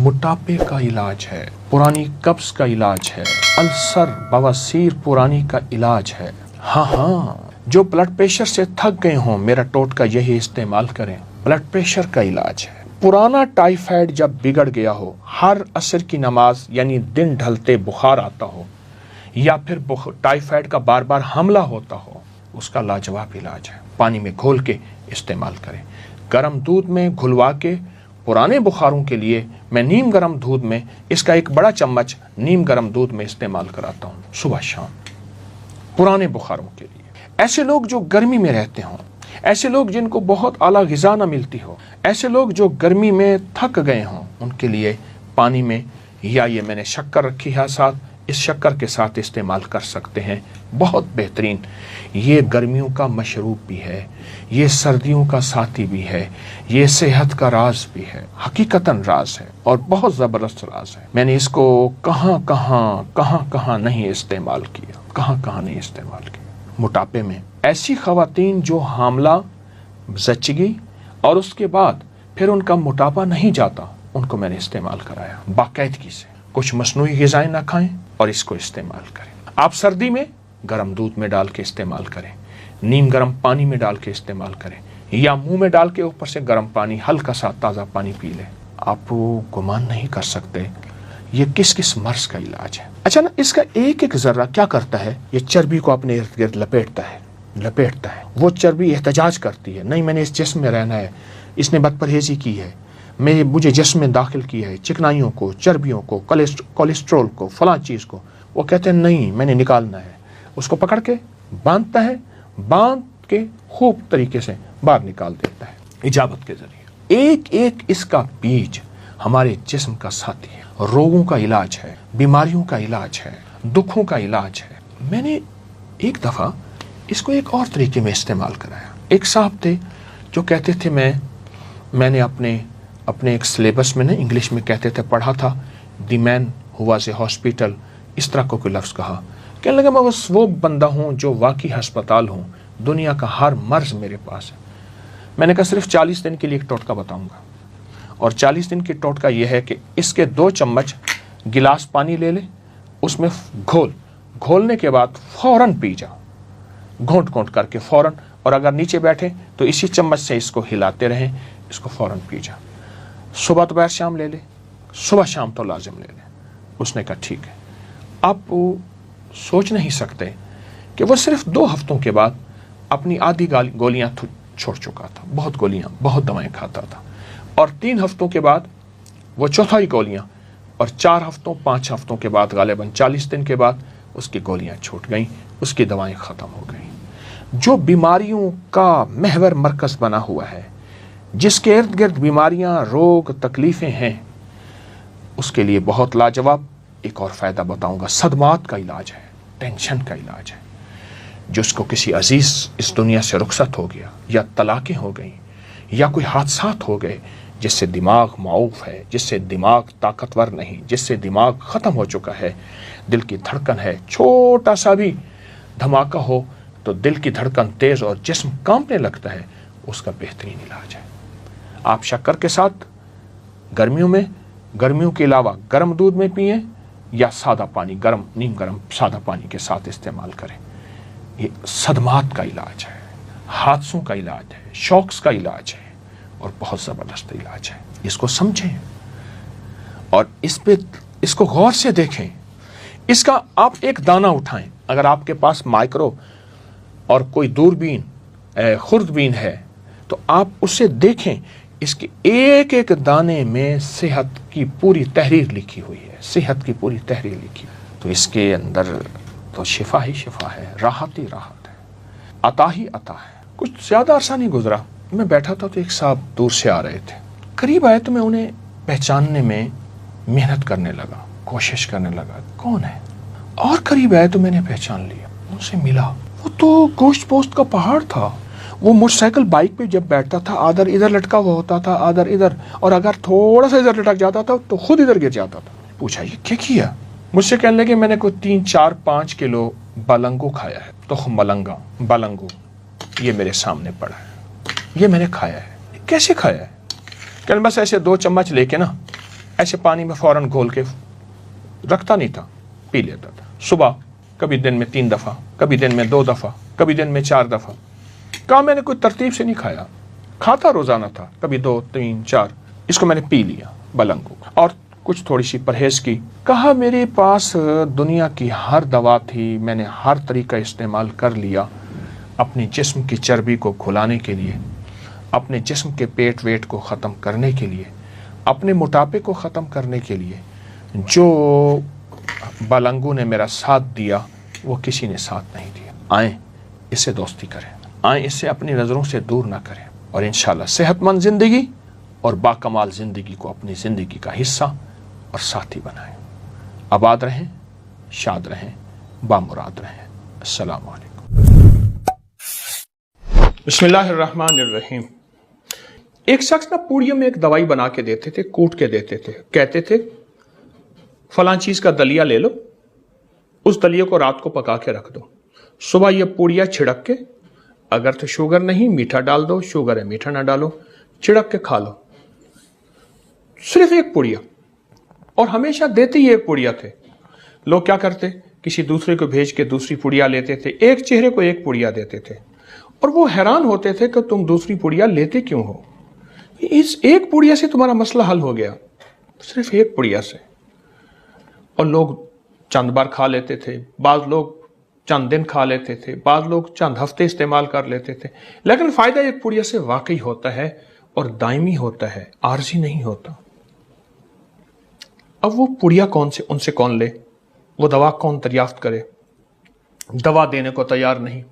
موٹاپے کا علاج ہے، پرانی قبض کا علاج ہے، السر بواسیر پرانی کا علاج ہے۔ ہاں، جو بلڈ پریشر سے تھک گئے ہوں میرا ٹوٹکا یہی استعمال کریں، بلڈ پریشر کا علاج ہے۔ پرانا ٹائیفائڈ جب بگڑ گیا ہو، ہر عصر کی نماز یعنی دن ڈھلتے بخار آتا ہو، یا پھر ٹائیفائڈ کا بار بار حملہ ہوتا ہو، اس کا لاجواب علاج ہے۔ پانی میں گھول کے استعمال کریں، گرم دودھ میں گھلوا کے۔ پرانے بخاروں کے لیے میں نیم گرم دودھ میں اس کا ایک بڑا چمچ نیم گرم دودھ میں استعمال کراتا ہوں صبح شام، پرانے بخاروں کے لیے۔ ایسے لوگ جو گرمی میں رہتے ہوں، ایسے لوگ جن کو بہت اعلیٰ غذا نہ ملتی ہو، ایسے لوگ جو گرمی میں تھک گئے ہوں، ان کے لیے پانی میں یا یہ میں نے شکر رکھی ہے ساتھ، اس شکر کے ساتھ استعمال کر سکتے ہیں، بہت بہترین۔ یہ گرمیوں کا مشروب بھی ہے، یہ سردیوں کا ساتھی بھی ہے، یہ صحت کا راز بھی ہے، حقیقتاً راز ہے اور بہت زبردست راز ہے۔ میں نے اس کو کہاں نہیں استعمال کیا۔ موٹاپے میں ایسی خواتین جو حاملہ، زچگی اور اس کے بعد پھر ان کا موٹاپا نہیں جاتا، ان کو میں نے استعمال کرایا باقاعدگی سے۔ کچھ مصنوعی غذائیں نہ کھائیں اور اس کو استعمال کریں۔ آپ سردی میں گرم دودھ میں ڈال کے استعمال کریں، نیم گرم پانی میں ڈال کے استعمال کریں، یا منہ میں ڈال کے اوپر سے گرم پانی، ہلکا سا تازہ پانی پی لیں۔ آپ گمان نہیں کر سکتے یہ کس مرض کا علاج ہے۔ اچھا نا، اس کا ایک ذرہ کیا کرتا ہے، یہ چربی کو اپنے ارد گرد لپیٹتا ہے۔ وہ چربی احتجاج کرتی ہے، نہیں میں نے اس جسم میں رہنا ہے، اس نے بد پرہیزی کی ہے، مجھے جسم میں داخل کیا ہے چکنائیوں کو، چربیوں کو، کولیسٹرول کو، فلاں چیز کو۔ وہ کہتے ہیں نہیں میں نے نکالنا ہے، اس کو پکڑ کے باندھتا ہے، باندھ کے خوب طریقے سے باہر نکال دیتا ہے اجابت کے ذریعے۔ ایک اس کا بیج ہمارے جسم کا ساتھی ہے، روگوں کا علاج ہے، بیماریوں کا علاج ہے، دکھوں کا علاج ہے۔ میں نے ایک دفعہ اس کو ایک اور طریقے میں استعمال کرایا۔ ایک صاحب تھے جو کہتے تھے میں نے اپنے ایک سلیبس میں انگلش میں کہتے تھے پڑھا تھا، دی مین ہو واز اے ہاسپٹل، اس طرح کو کوئی لفظ کہا۔ کہنے لگا میں بس وہ بندہ ہوں جو واقعی ہسپتال ہوں، دنیا کا ہر مرض میرے پاس ہے۔ میں نے کہا صرف 40 دن کے لیے ایک ٹوٹکا بتاؤں گا، اور 40 دن کی ٹوٹکا یہ ہے کہ اس کے 2 چمچ گلاس پانی لے لے، اس میں گھولنے کے بعد فوراً پی جاؤ، گھونٹ کر کے فوراً، اور اگر نیچے بیٹھے تو اسی چمچ سے اس کو ہلاتے رہیں، اس کو فوراً پی جاؤ۔ صبح دوپہر شام لے لے، صبح شام تو لازم لے لے۔ اس نے کہا ٹھیک ہے۔ آپ سوچ نہیں سکتے کہ وہ صرف 2 ہفتوں کے بعد اپنی آدھی گولیاں چھوڑ چکا تھا، بہت دوائیں کھاتا تھا، اور 3 ہفتوں کے بعد وہ چوتھائی گولیاں، اور 4 ہفتوں 5 ہفتوں کے بعد غالباً 40 دن کے بعد اس کی گولیاں چھوٹ گئیں، اس کی دوائیں ختم ہو گئیں۔ جو بیماریوں کا محور مرکز بنا ہوا ہے، جس کے ارد گرد بیماریاں، روگ، تکلیفیں ہیں، اس کے لیے بہت لاجواب ایک اور فائدہ بتاؤں گا۔ صدمات کا علاج ہے، ٹینشن کا علاج ہے۔ جس کو کسی عزیز اس دنیا سے رخصت ہو گیا، یا طلاقیں ہو گئیں، یا کوئی حادثات ہو گئے، جس سے دماغ معوف ہے، جس سے دماغ طاقتور نہیں، جس سے دماغ ختم ہو چکا ہے، دل کی دھڑکن ہے، چھوٹا سا بھی دھماکہ ہو تو دل کی دھڑکن تیز اور جسم کانپنے لگتا ہے، اس کا بہترین علاج ہے۔ آپ شکر کے ساتھ گرمیوں کے علاوہ گرم دودھ میں پئیں، یا سادہ پانی، نیم گرم سادہ پانی کے ساتھ استعمال کریں۔ یہ صدمات کا علاج ہے، حادثوں کا علاج ہے، شوکس کا علاج ہے، اور بہت زبردست علاج ہے۔ اس کو سمجھیں اور اس کو غور سے دیکھیں۔ اس کا آپ ایک دانہ اٹھائیں، اگر آپ کے پاس مائکرو اور کوئی دوربین، خوردبین ہے تو آپ اسے دیکھیں، اس کے ایک دانے میں صحت کی پوری تحریر لکھی ہوئی ہے، صحت کی پوری تحریر لکھی ہے۔ تو اس کے اندر تو شفا ہی شفا ہے، راحت ہی راحت ہے، عطا ہی عطا ہے۔ کچھ زیادہ عرصہ نہیں گزرا، میں بیٹھا تھا تو ایک صاحب دور سے آ رہے تھے، قریب آئے تو میں انہیں پہچاننے میں محنت کرنے لگا، کوشش کرنے لگا کون ہے، اور قریب آئے تو میں نے پہچان لیا، ان سے ملا۔ وہ تو گوشت پوست کا پہاڑ تھا۔ وہ موٹر سائیکل بائک پہ جب بیٹھتا تھا، آدھر ادھر لٹکا ہوا ہوتا تھا، آدھر ادھر، اور اگر تھوڑا سا ادھر لٹک جاتا تھا تو خود ادھر گر جاتا تھا۔ پوچھا یہ کیا کیا؟ مجھ سے کہنے لگے میں نے کوئی 3-4-5 کلو بلنگو کھایا ہے، تخم بلنگو، یہ میرے سامنے پڑا ہے، یہ میں نے کھایا ہے۔ کیسے کھایا ہے؟ کہ بس ایسے 2 چمچ لے کے نا ऐसे पानी में फौरन घोल के रखता नहीं था, पी लेता था। सुबह कभी दिन में 3 दफ़ा, कभी दिन में 2 दफ़ा, कभी दिन में 4 दफ़ा। कहा मैंने कोई तरतीब से नहीं खाया, खाता रोज़ाना था, कभी 2, 3, 4। इसको मैंने पी लिया बलंगू, और कुछ थोड़ी सी परहेज़ की। कहा मेरे पास दुनिया की हर दवा थी, मैंने हर तरीका इस्तेमाल कर लिया अपने जिस्म की चर्बी को घुलाने के लिए, अपने जिस्म के पेट वेट को ख़त्म करने के लिए, अपने मोटापे को ख़त्म करने के लिए। जो बलंगू ने मेरा साथ दिया वो किसी ने साथ नहीं दिया। आएँ इससे दोस्ती करें, आएँ इससे अपनी नज़रों से दूर ना करें, और इंशाअल्लाह सेहतमंद ज़िंदगी और बाकमाल ज़िंदगी को अपनी ज़िंदगी का हिस्सा और साथी बनाएं। आबाद रहें, शाद रहें, बामुराद रहें। अस्सलामु अलैकुम। बिस्मिल्लाहिर्रहमानिर्रहीम। एक शख्स ना पूड़ियों में एक दवाई बना के देते थे, कूट के देते थे। कहते थे फलां चीज़ का दलिया ले लो, उस दलिया को रात को पका के रख दो, सुबह ये पूड़ियाँ छिड़क के, अगर तो शुगर नहीं मीठा डाल दो, शुगर है मीठा ना डालो, छिड़क के खा लो। सिर्फ एक पुड़िया, और हमेशा देते ही एक पुड़िया थे। लोग क्या करते, किसी दूसरे को भेज के दूसरी पुड़िया लेते थे, एक चेहरे को एक पुड़िया देते थे, और वो हैरान होते थे कि तुम दूसरी पुड़िया लेते क्यों हो, इस एक पुड़िया से तुम्हारा मसला हल हो गया, सिर्फ एक पुड़िया से। और लोग चंद बार खा लेते थे, बाज़ लोग चंद दिन खा लेते थे, बाज़ लोग चंद हफ्ते इस्तेमाल कर लेते थे, लेकिन फ़ायदा एक पुड़िया से वाकई होता है और दायमी होता है, आर्जी नहीं होता। अब वो पुड़िया कौन से, उनसे कौन ले, वो दवा कौन दरियाफ्त करे? दवा देने को तैयार नहीं।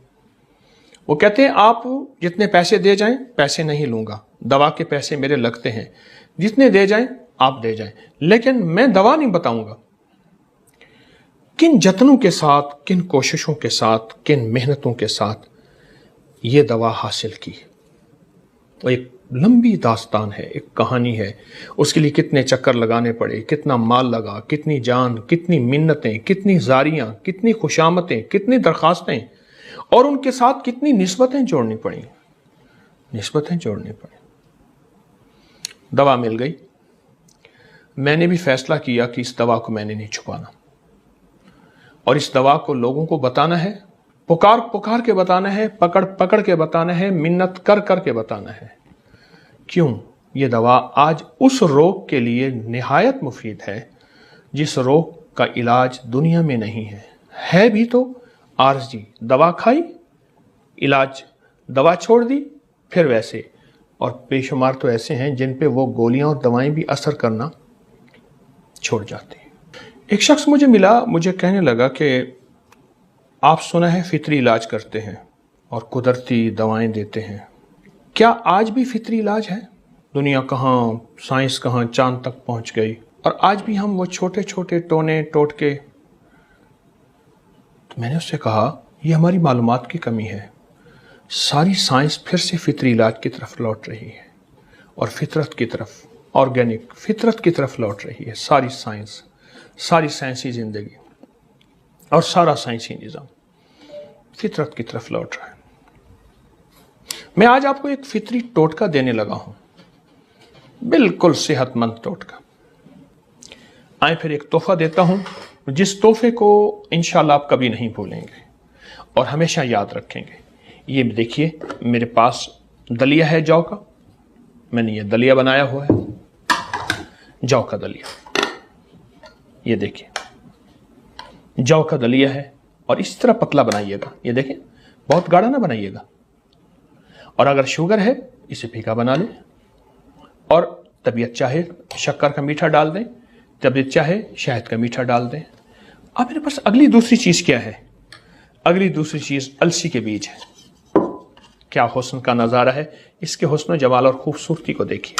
वो कहते हैं आप जितने पैसे दे जाएं, पैसे नहीं लूंगा, दवा के पैसे मेरे लगते हैं, जितने दे जाएं आप दे जाएं, लेकिन मैं दवा नहीं बताऊंगा। किन जतनों के साथ, किन कोशिशों के साथ, किन मेहनतों के साथ ये दवा हासिल की, वो एक लंबी दास्तान है, एक कहानी है। उसके लिए कितने चक्कर लगाने पड़े, कितना माल लगा, कितनी जान, कितनी मिन्नतें, कितनी जारियां, कितनी खुशामतें, कितनी दरखास्तें, और उनके साथ कितनी निस्बतें जोड़नी पड़ी, निस्बतें जोड़नी पड़ी। दवा मिल गई। मैंने भी फैसला किया कि इस दवा को मैंने नहीं छुपाना, और इस दवा को लोगों को बताना है, पुकार पुकार के बताना है, पकड़ पकड़ के बताना है, मिन्नत कर कर के बताना है। क्यों? ये दवा आज उस रोग के लिए निहायत मुफीद है जिस रोग का इलाज दुनिया में नहीं है भी तो आर्जी। दवा खाई, इलाज, दवा छोड़ दी, फिर वैसे, और बेशुमार तो ऐसे हैं जिन पे वो गोलियां और दवाएं भी असर करना छोड़ जाती हैं। एक शख्स मुझे मिला, मुझे कहने लगा कि आप सुना है फितरी इलाज करते हैं और कुदरती दवाएं देते हैं, क्या आज भी फितरी इलाज है? दुनिया कहाँ, साइंस कहाँ चांद तक पहुंच गई, और आज भी हम वो छोटे छोटे टोने टोटके। तो मैंने उससे कहा ये हमारी मालूमात की कमी है। सारी साइंस फिर से फितरी इलाज की तरफ लौट रही है, और फितरत की तरफ, ऑर्गेनिक फितरत की तरफ लौट रही है। सारी साइंस, सारी साइंसी ज़िंदगी और सारा साइंसी निज़ाम फितरत की तरफ लौट रहा है। मैं आज आपको एक फितरी टोटका देने लगा हूं, बिल्कुल सेहतमंद टोटका। आए फिर एक तोहफा देता हूं, जिस तोहफे को इंशाल्लाह आप कभी नहीं भूलेंगे और हमेशा याद रखेंगे। ये देखिए मेरे पास दलिया है जौ का, मैंने ये दलिया बनाया हुआ है, जौ का दलिया। ये देखिए जौ का दलिया है, और इस तरह पतला बनाइएगा। ये देखिए बहुत गाढ़ा ना बनाइएगा। और अगर शुगर है इसे फीका बना लें, और तबीयत चाहे शक्कर का मीठा डाल दें, तबीयत चाहे शहद का मीठा डाल दें। अब मेरे पास अगली दूसरी चीज़ क्या है? अगली दूसरी चीज़ अलसी के बीज है। क्या हुस्न का नज़ारा है! इसके हुस्न जमाल और खूबसूरती को देखिए,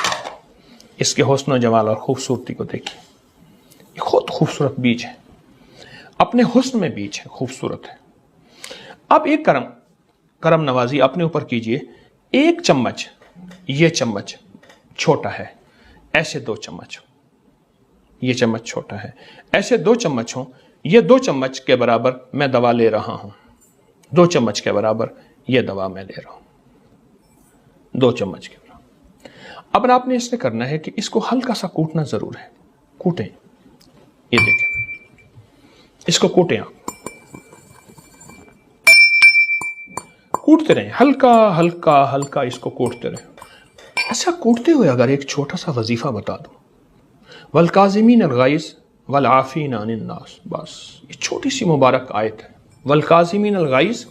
इसके हुस्न जमाल और खूबसूरती को देखिए। ये खुद खूबसूरत बीज है, अपने हुस्न में बीज है, खूबसूरत है। अब एक करम नवाजी अपने ऊपर कीजिए। एक चम्मच, ये चम्मच छोटा है, ऐसे 2 चम्मच, ये चम्मच छोटा है, ऐसे 2 चम्मच हो, ये 2 चम्मच के बराबर मैं दवा ले रहा हूं। 2 चम्मच के बराबर ये दवा मैं ले रहा हूं, 2 चम्मच के बराबर। अब आपने इससे करना है कि इसको हल्का सा कूटना जरूर है, कूटें, ये देखें, इसको कूटें आप, कूटते रहें, हल्का हल्का हल्का इसको कूटते रहें। ऐसा कूटते हुए अगर एक छोटा सा वजीफा बता दूं, वल काज़िमीन अल गैज़ वल आफ़ीन अनिन नास, बस ये छोटी सी मुबारक आयत है। वल काज़िमीन अल गैज़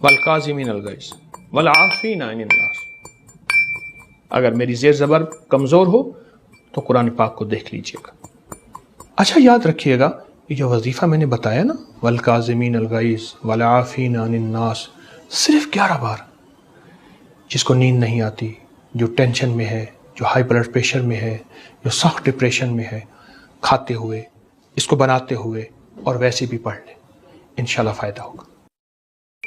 वल काज़िमीन अल गैज़ वल आफ़ीन अनिन नास। अगर मेरी ज़ेर ज़बर कमज़ोर हो तो कुरान पाक को देख लीजिएगा। अच्छा याद रखिएगा, ये जो वजीफ़ा मैंने बताया ना, वल काज़िमीन अल गैज़ वल आफ़ीन अनिन नास, सिर्फ 11 बार। जिसको नींद नहीं आती, जो टेंशन में है, जो हाई ब्लड प्रेशर में है, जो सख्त डिप्रेशन में है, खाते हुए, इसको बनाते हुए और वैसे भी पढ़ लें, इंशाल्लाह फ़ायदा होगा।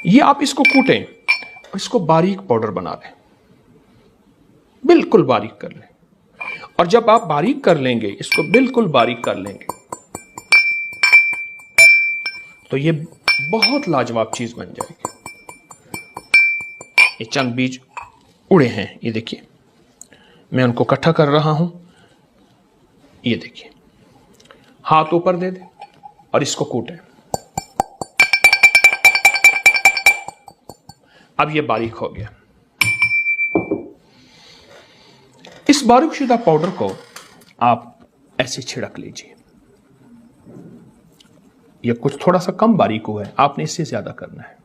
ये आप इसको कूटें और इसको बारीक पाउडर बना लें, बिल्कुल बारीक कर लें। और जब आप बारीक कर लेंगे, इसको बिल्कुल बारीक कर लेंगे, तो ये बहुत लाजवाब चीज़ बन जाएगी। ये चंद बीज उड़े हैं, ये देखिए, मैं उनको इकट्ठा कर रहा हूं। ये देखिए, हाथ ऊपर दे दे और इसको कूटें। अब ये बारीक हो गया। इस बारीक शुदा पाउडर को आप ऐसे छिड़क लीजिए। ये कुछ थोड़ा सा कम बारीक हुआ है, आपने इससे ज्यादा करना है।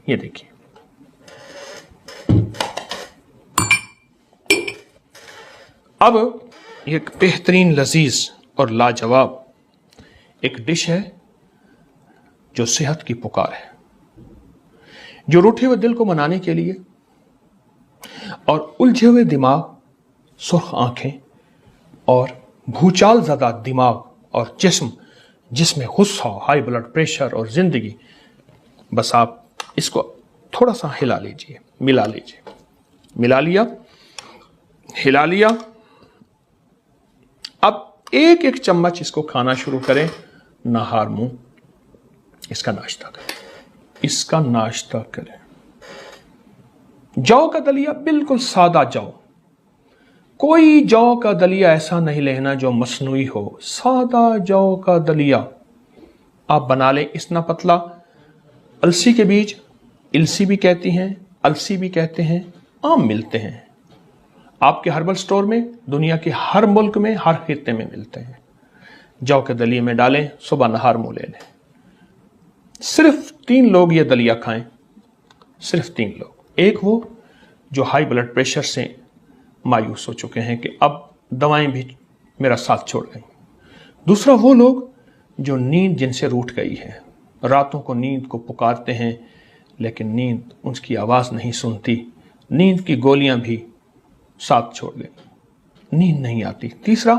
ये देखिए, अब एक बेहतरीन लजीज और लाजवाब एक डिश है जो सेहत की पुकार है, जो रूठे हुए दिल को मनाने के लिए और उलझे हुए दिमाग, सुर्ख आंखें और भूचाल ज़दा दिमाग और जिस्म, जिसमें गुस्सा, हाई ब्लड प्रेशर और ज़िंदगी, बस आप इसको थोड़ा सा हिला लीजिए, मिला लीजिए। मिला लिया, हिला लिया। अब एक एक चम्मच इसको खाना शुरू करें, नहार मुंह इसका नाश्ता करें, इसका नाश्ता करें। जौ का दलिया, बिल्कुल सादा जौ, कोई जौ का दलिया ऐसा नहीं लेना जो मसनूई हो, सादा जौ का दलिया आप बना लें। इतना पतला, अलसी के बीज, इलसी भी कहती हैं, अलसी भी कहते हैं, आम मिलते हैं आपके हर्बल स्टोर में, दुनिया के हर मुल्क में, हर खित्ते में मिलते हैं। जौ के दलिए में डालें, सुबह नहार मुंह ले लें। सिर्फ 3 लोग ये दलिया खाएं, सिर्फ 3 लोग। एक वो जो हाई ब्लड प्रेशर से मायूस हो चुके हैं कि अब दवाएं भी मेरा साथ छोड़ गई। दूसरा वो लोग जो नींद जिनसे रूठ गई है, रातों को नींद को पुकारते हैं लेकिन नींद उसकी आवाज़ नहीं सुनती, नींद की गोलियां भी साथ छोड़ गई, नींद नहीं आती। तीसरा,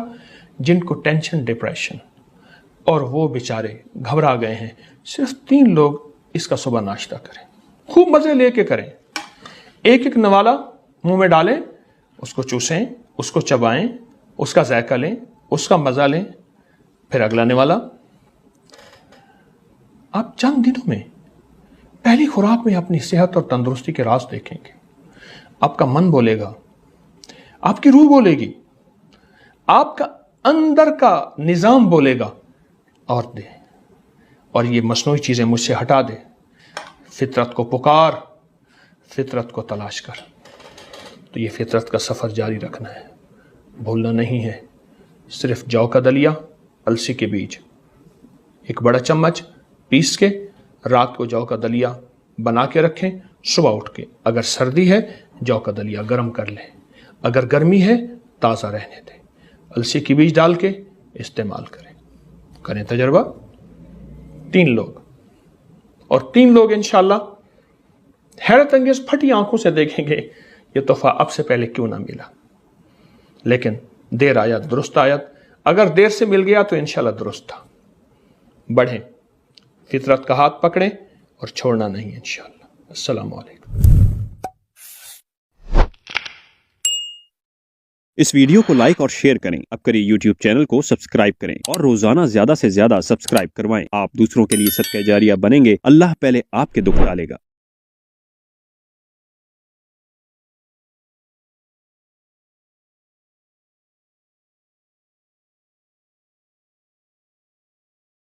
जिनको टेंशन, डिप्रेशन और वो बेचारे घबरा गए हैं। सिर्फ 3 लोग इसका सुबह नाश्ता करें, खूब मज़े लेके करें। एक एक नवाला मुंह में डालें, उसको चूसें, उसको चबाएं, उसका जायका लें, उसका मज़ा लें। फिर अगला निवाला। आप चंद दिनों में पहली खुराक में अपनी सेहत और तंदुरुस्ती के राज देखेंगे। आपका मन बोलेगा, आपकी रूह बोलेगी, आपका अंदर का निजाम बोलेगा और दे, और ये मसनूई चीजें मुझसे हटा दे। फितरत को पुकार, फितरत को तलाश कर। तो ये फितरत का सफर जारी रखना है, भूलना नहीं है। सिर्फ जौ का दलिया, अलसी के बीज 1 बड़ा चम्मच पीस के रात को जौ का दलिया बना के रखें। सुबह उठ के अगर सर्दी है जौ का दलिया गर्म कर लें, अगर गर्मी है ताज़ा रहने दें, अलसी की बीज डाल के इस्तेमाल करें तजर्बा। 3 लोग, और 3 लोग इंशाल्लाह हैरत अंगेज फटी आंखों से देखेंगे ये तोहफा अब से पहले क्यों ना मिला। लेकिन देर आया दुरुस्त आयत, अगर देर से मिल गया तो इंशाल्लाह दुरुस्त था। बढ़ें, फितरत का हाथ पकड़ें और छोड़ना नहीं इंशाल्लाह। अस्सलाम वालेकुम। इस वीडियो को लाइक और शेयर करें। अब करिए YouTube चैनल को सब्सक्राइब करें और रोजाना ज्यादा से ज्यादा सब्सक्राइब करवाएं। आप दूसरों के लिए सदका जारिया बनेंगे, अल्लाह पहले आपके दुख टालेगा।